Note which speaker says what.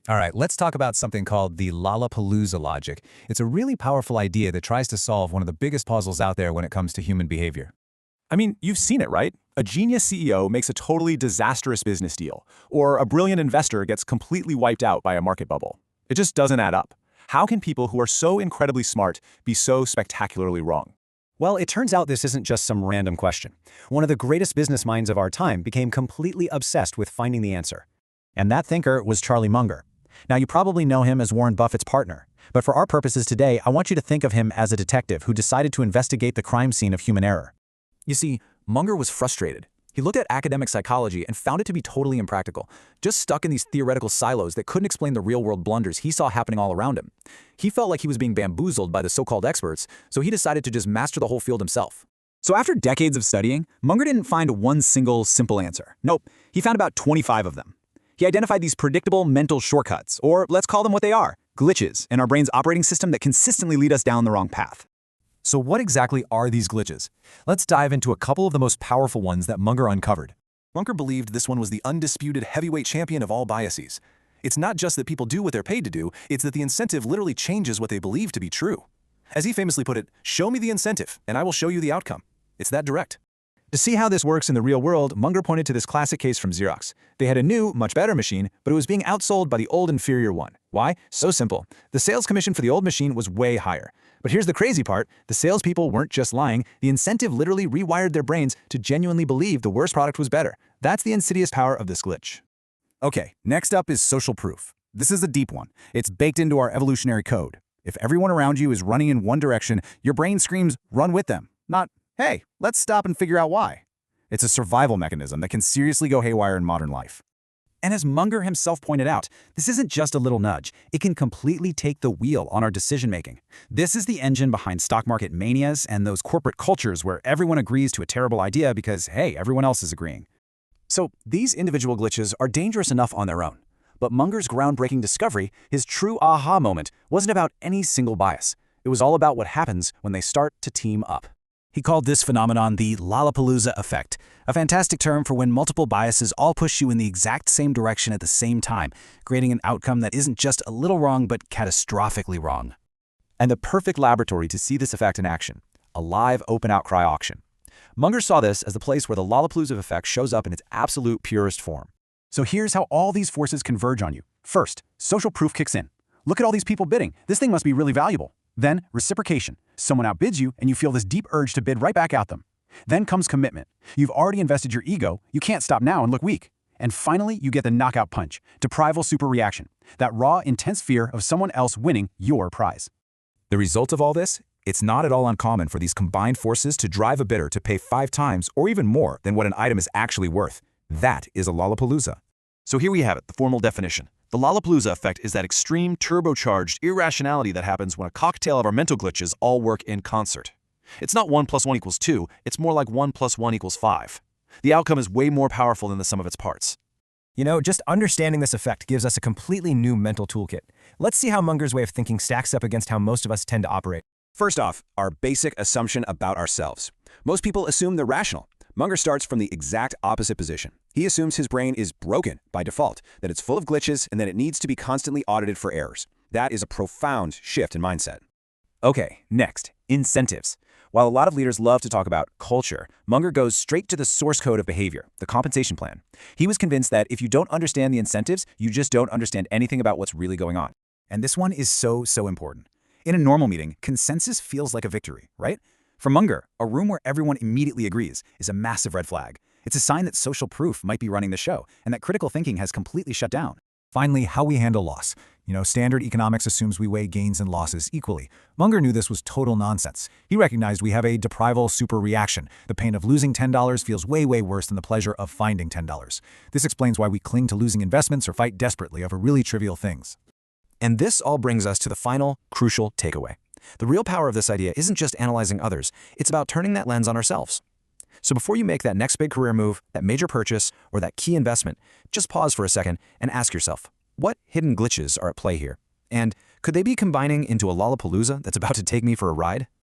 Speaker 1: All right, let's talk about something called the Lollapalooza logic. It's a really powerful idea that tries to solve one of the biggest puzzles out there when it comes to human behavior.
Speaker 2: I mean, you've seen it, right? A genius CEO makes a totally disastrous business deal, or a brilliant investor gets completely wiped out by a market bubble. It just doesn't add up. How can people who are so incredibly smart be so spectacularly wrong?
Speaker 3: Well, it turns out this isn't just some random question. One of the greatest business minds of our time became completely obsessed with finding the answer. And that thinker was Charlie Munger. Now, you probably know him as Warren Buffett's partner. But for our purposes today, I want you to think of him as a detective who decided to investigate the crime scene of human error.
Speaker 2: You see, Munger was frustrated. He looked at academic psychology and found it to be totally impractical, just stuck in these theoretical silos that couldn't explain the real-world blunders he saw happening all around him. He felt like he was being bamboozled by the so-called experts, so he decided to just master the whole field himself.
Speaker 4: So after decades of studying, Munger didn't find one single simple answer. Nope, he found about 25 of them. He identified these predictable mental shortcuts, or let's call them what they are, glitches in our brain's operating system that consistently lead us down the wrong path.
Speaker 1: So what exactly are these glitches? Let's dive into a couple of the most powerful ones that Munger uncovered.
Speaker 2: Munger believed this one was the undisputed heavyweight champion of all biases. It's not just that people do what they're paid to do, it's that the incentive literally changes what they believe to be true. As he famously put it, show me the incentive, and I will show you the outcome. It's that direct.
Speaker 1: To see how this works in the real world, Munger pointed to this classic case from Xerox. They had a new, much better machine, but it was being outsold by the old inferior one. Why? So simple. The sales commission for the old machine was way higher. But here's the crazy part. The salespeople weren't just lying. The incentive literally rewired their brains to genuinely believe the worst product was better. That's the insidious power of this glitch.
Speaker 4: Okay, next up is social proof. This is a deep one. It's baked into our evolutionary code. If everyone around you is running in one direction, your brain screams, run with them. Not, hey, let's stop and figure out why. It's a survival mechanism that can seriously go haywire in modern life. And as Munger himself pointed out, this isn't just a little nudge. It can completely take the wheel on our decision-making. This is the engine behind stock market manias and those corporate cultures where everyone agrees to a terrible idea because, hey, everyone else is agreeing. So these individual glitches are dangerous enough on their own. But Munger's groundbreaking discovery, his true aha moment, wasn't about any single bias. It was all about what happens when they start to team up. He called this phenomenon the Lollapalooza Effect, a fantastic term for when multiple biases all push you in the exact same direction at the same time, creating an outcome that isn't just a little wrong but catastrophically wrong. And the perfect laboratory to see this effect in action, a live open outcry auction. Munger saw this as the place where the Lollapalooza Effect shows up in its absolute purest form. So here's how all these forces converge on you. First, social proof kicks in. Look at all these people bidding. This thing must be really valuable. Then, reciprocation. Someone outbids you, and you feel this deep urge to bid right back at them. Then comes commitment. You've already invested your ego. You can't stop now and look weak. And finally, you get the knockout punch, deprival super reaction, that raw, intense fear of someone else winning your prize.
Speaker 1: The result of all this? It's not at all uncommon for these combined forces to drive a bidder to pay 5 times or even more than what an item is actually worth. That is a Lollapalooza.
Speaker 5: So here we have it, the formal definition. The Lollapalooza effect is that extreme, turbocharged irrationality that happens when a cocktail of our mental glitches all work in concert. It's not 1 + 1 = 2, it's more like 1 + 1 = 5. The outcome is way more powerful than the sum of its parts.
Speaker 6: You know, just understanding this effect gives us a completely new mental toolkit. Let's see how Munger's way of thinking stacks up against how most of us tend to operate.
Speaker 4: First off, our basic assumption about ourselves. Most people assume they're rational. Munger starts from the exact opposite position. He assumes his brain is broken by default, that it's full of glitches, and that it needs to be constantly audited for errors. That is a profound shift in mindset. Okay, next, incentives. While a lot of leaders love to talk about culture, Munger goes straight to the source code of behavior, the compensation plan. He was convinced that if you don't understand the incentives, you just don't understand anything about what's really going on. And this one is so important. In a normal meeting, consensus feels like a victory, right? For Munger, a room where everyone immediately agrees is a massive red flag. It's a sign that social proof might be running the show and that critical thinking has completely shut down.
Speaker 1: Finally, how we handle loss. Standard economics assumes we weigh gains and losses equally. Munger knew this was total nonsense. He recognized we have a deprival super reaction. The pain of losing $10 feels way worse than the pleasure of finding $10. This explains why we cling to losing investments or fight desperately over really trivial things.
Speaker 3: And this all brings us to the final, crucial takeaway. The real power of this idea isn't just analyzing others, it's about turning that lens on ourselves. So before you make that next big career move, that major purchase, or that key investment, just pause for a second and ask yourself, what hidden glitches are at play here? And could they be combining into a Lollapalooza that's about to take me for a ride?